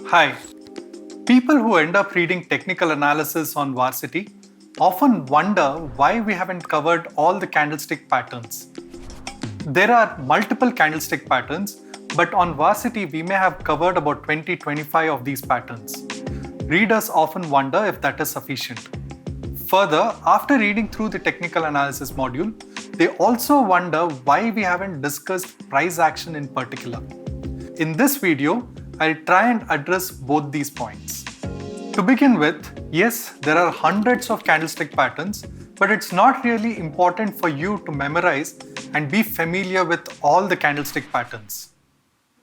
Hi. People who end up reading technical analysis on Varsity often wonder why we haven't covered all the candlestick patterns. There are multiple candlestick patterns, but on Varsity we may have covered about 20-25 of these patterns. Readers often wonder if that is sufficient. Further, after reading through the technical analysis module, they also wonder why we haven't discussed price action in particular. In this video, I'll try and address both these points. To begin with, yes, there are hundreds of candlestick patterns, but it's not really important for you to memorize and be familiar with all the candlestick patterns.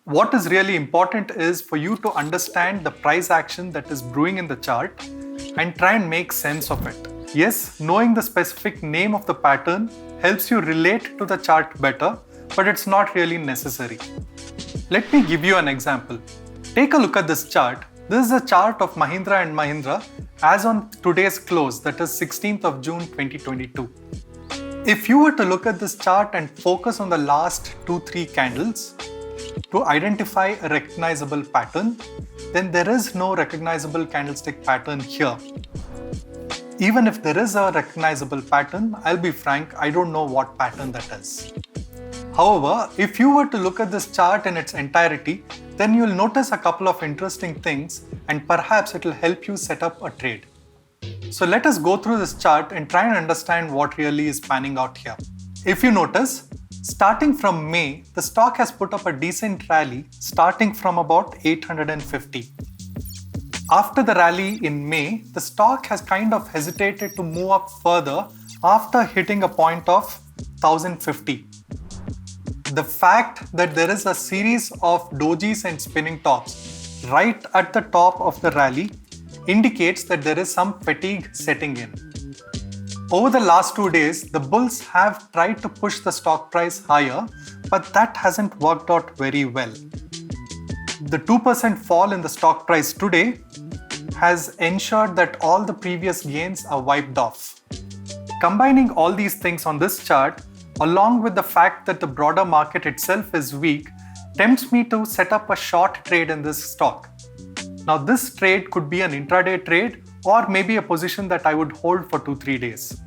What is really important is for you to understand the price action that is brewing in the chart and try and make sense of it. Yes, knowing the specific name of the pattern helps you relate to the chart better, but it's not really necessary. Let me give you an example. Take a look at this chart. This is a chart of Mahindra & Mahindra as on today's close, that is 16th of June 2022. If you were to look at this chart and focus on the last 2-3 candles to identify a recognizable pattern, then there is no recognizable candlestick pattern here. Even if there is a recognizable pattern, I'll be frank, I don't know what pattern that is. However, if you were to look at this chart in its entirety, then you'll notice a couple of interesting things and perhaps it will help you set up a trade. So let us go through this chart and try and understand what really is panning out here. If you notice, starting from May, the stock has put up a decent rally starting from about 850. After the rally in May, the stock has kind of hesitated to move up further after hitting a point of 1050. The fact that there is a series of dojis and spinning tops right at the top of the rally indicates that there is some fatigue setting in. Over the last 2 days, the bulls have tried to push the stock price higher, but that hasn't worked out very well. The 2% fall in the stock price today has ensured that all the previous gains are wiped off. Combining all these things on this chart, along with the fact that the broader market itself is weak, tempts me to set up a short trade in this stock. Now this trade could be an intraday trade or maybe a position that I would hold for 2-3 days.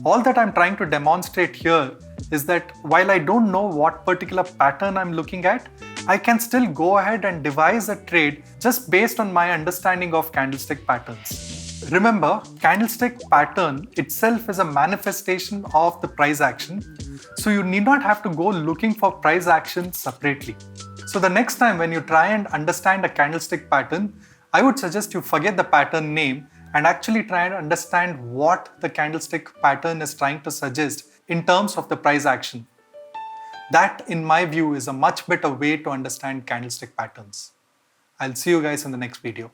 All that I'm trying to demonstrate here is that while I don't know what particular pattern I'm looking at, I can still go ahead and devise a trade just based on my understanding of candlestick patterns. Remember, candlestick pattern itself is a manifestation of the price action, so you need not have to go looking for price action separately. So the next time when you try and understand a candlestick pattern, I would suggest you forget the pattern name and actually try and understand what the candlestick pattern is trying to suggest in terms of the price action. That, in my view, is a much better way to understand candlestick patterns. I'll see you guys in the next video.